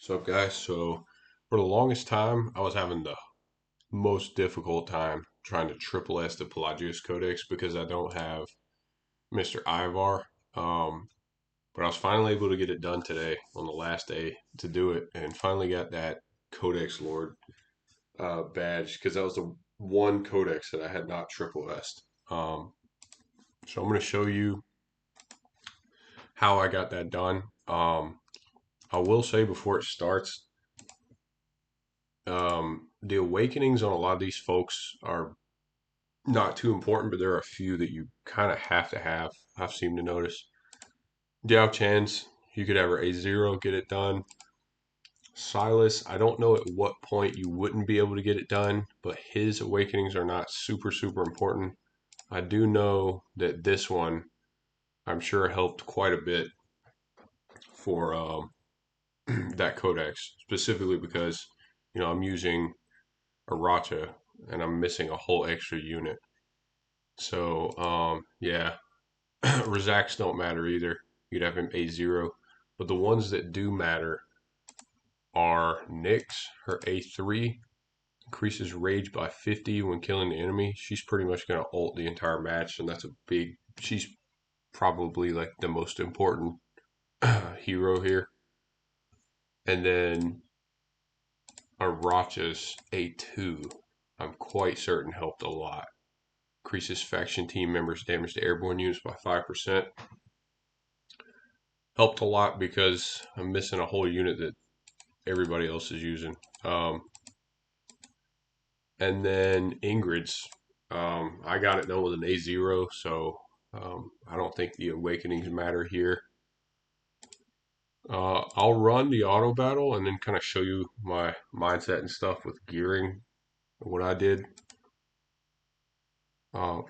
What's up, guys? So, for the longest time, I was having the most difficult time trying to triple S the Pelagios Codex because I don't have Mr. IOVAR. But I was finally able to get it done today on the last day to do it, and finally got that Codex Lord badge because that was the one Codex that I had not triple S'd. So I'm going to show you how I got that done. I will say before it starts, the awakenings on a lot of these folks are not too important, but there are a few that you kind of have to have. I've seemed to notice. Diao Chan's, you could have her A0 get it done. Silas, I don't know at what point you wouldn't be able to get it done, but his awakenings are not super important. I do know that this one, I'm sure, helped quite a bit for that codex, specifically because, I'm using a Racha and I'm missing a whole extra unit. So, yeah, Razaks don't matter either. You'd have him A0. But the ones that do matter are Nyx, her A3, increases rage by 50 when killing the enemy. She's pretty much going to ult the entire match, and she's probably like the most important hero here. And then Aracha's A2, I'm quite certain helped a lot. Increases faction team members' damage to airborne units by 5%. Helped a lot because I'm missing a whole unit that everybody else is using. And then Ingrid's, I got it done with an A0, so I don't think the awakenings matter here. I'll run the auto battle and then kind of show you my mindset and stuff with gearing, what I did. Um,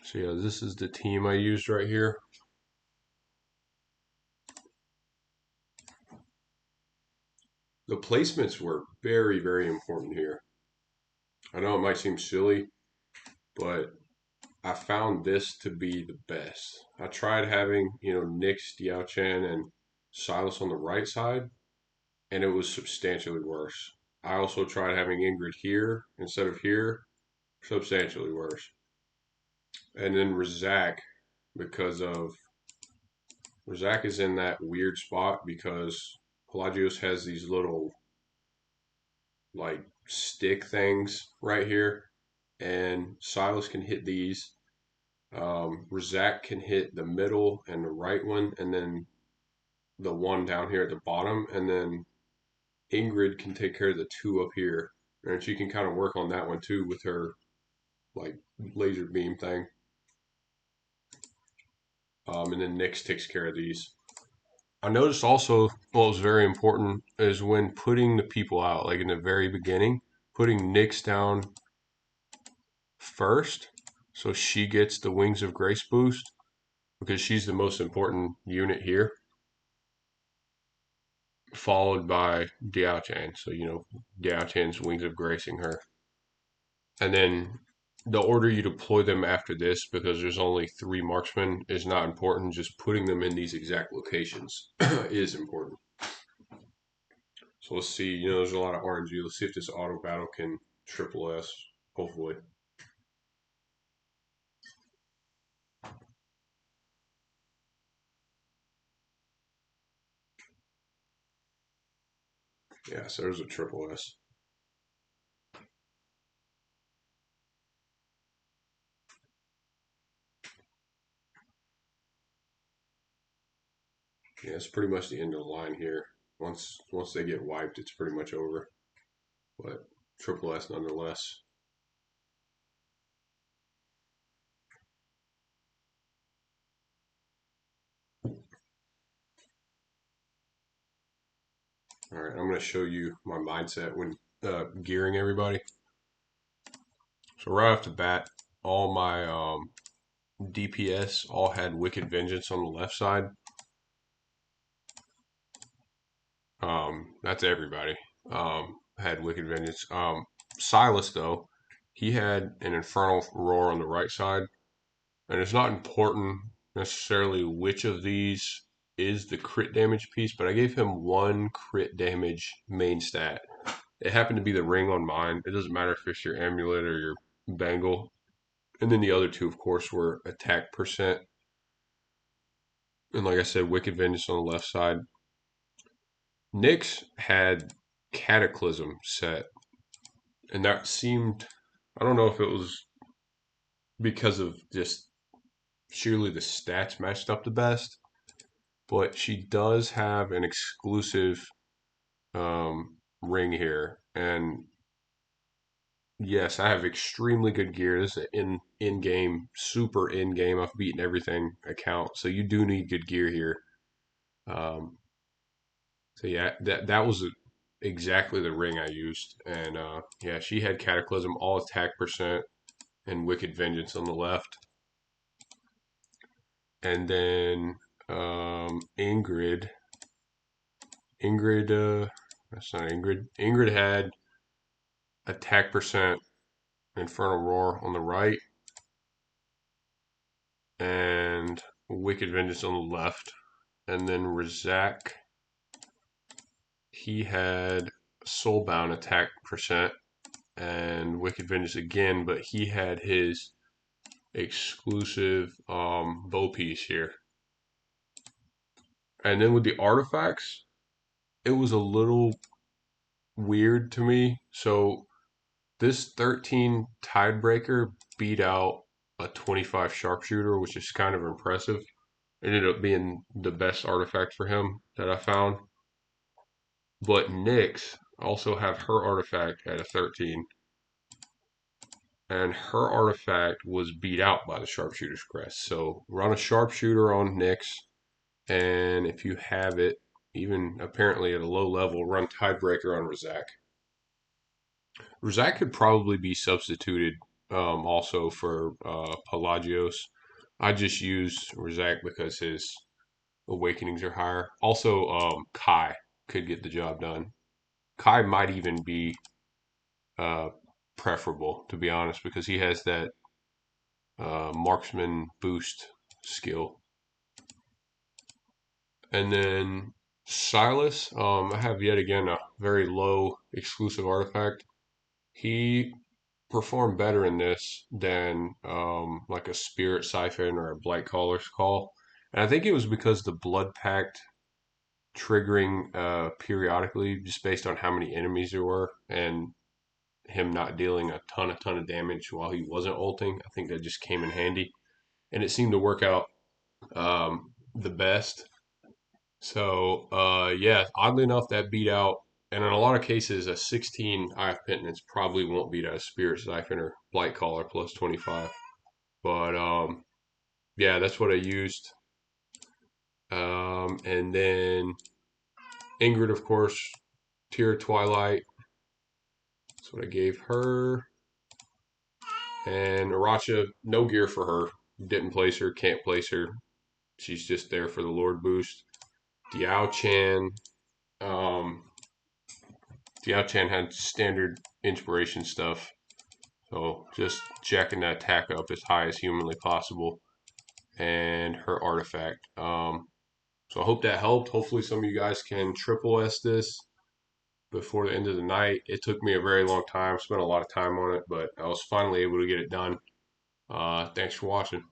so yeah, this is the team I used right here. The placements were very important here. I know it might seem silly, but I found this to be the best. I tried having, Nyx, Diao-Chan, and Silas on the right side, and it was substantially worse. I also tried having Ingrid here instead of here, substantially worse. And then because of Razak is in that weird spot because Pelagios has these little like stick things right here, and Silas can hit these. Razak can hit the middle and the right one, and then the one down here at the bottom, and then Ingrid can take care of the two up here, and she can kind of work on that one too with her like laser beam thing. And then Nyx takes care of these. I noticed also what was very important is when putting the people out, like in the very beginning, putting Nyx down first, so she gets the Wings of Grace boost because she's the most important unit here, followed by Diao-Chan. So, Diao-Chan's Wings of Gracing her. And then the order you deploy them after this, because there's only 3 marksmen, is not important. Just putting them in these exact locations is important. So let's see, there's a lot of RNG. Let's see if this auto battle can triple S, hopefully. Yeah, so there's a triple S. Yeah, it's pretty much the end of the line here. Once they get wiped, it's pretty much over. But triple S nonetheless. All right, I'm going to show you my mindset when gearing everybody. So right off the bat, all my DPS all had Wicked Vengeance on the left side. That's everybody. Had Wicked Vengeance. Silas though, he had an Infernal Roar on the right side, and it's not important necessarily which of these is the crit damage piece, but I gave him one crit damage main stat. It happened to be the ring on mine. It doesn't matter if it's your amulet or your bangle. And then the other two, of course, were attack percent. And like I said, Wicked Vengeance on the left side. Nyx had Cataclysm set. And that seemed, I don't know if it was because of just surely the stats matched up the best, but she does have an exclusive ring here. And yes, I have extremely good gear. This is an in game, super in game. I've beaten everything account, so you do need good gear here. Um, so yeah, that was exactly the ring I used, and yeah, she had Cataclysm, all attack percent, and Wicked Vengeance on the left, and then Ingrid, that's not Ingrid. Ingrid had attack percent, Infernal Roar on the right, and Wicked Vengeance on the left. And then Razak, he had Soulbound attack percent and Wicked Vengeance again, but he had his exclusive bow piece here. And then with the artifacts, it was a little weird to me. So this 13 Tidebreaker beat out a 25 Sharpshooter, which is kind of impressive. It ended up being the best artifact for him that I found. But Nyx also have her artifact at a 13. And her artifact was beat out by the Sharpshooter's Crest. So run a Sharpshooter on Nyx. And if you have it, even apparently at a low level, run Tidebreaker on Razak. Razak could probably be substituted also for Pelagios. I just use Razak because his awakenings are higher. Also, Kai could get the job done. Kai might even be uh, preferable, to be honest, because he has that marksman boost skill. And then Silas, I have yet again a very low exclusive artifact. He performed better in this than like a Spirit Siphon or a Blight Caller's Call. And I think it was because the Blood Pact triggering periodically just based on how many enemies there were and him not dealing a ton of damage while he wasn't ulting. I think that just came in handy. And it seemed to work out the best. So yeah, oddly enough, that beat out, and in a lot of cases, a 16 Eye of Penitence probably won't beat out a Spirit Siphon or Blight Caller plus 25. But yeah, that's what I used. And then Ingrid, of course, Tear of Twilight. That's what I gave her. And Aracha, no gear for her. Didn't place her, can't place her. She's just there for the Lord boost. Diao Chan. Um, Diao Chan had standard inspiration stuff. So just jacking that attack up as high as humanly possible. And her artifact. So I hope that helped. Hopefully some of you guys can triple S this before the end of the night. It took me a very long time. Spent a lot of time on it, but I was finally able to get it done. Thanks for watching.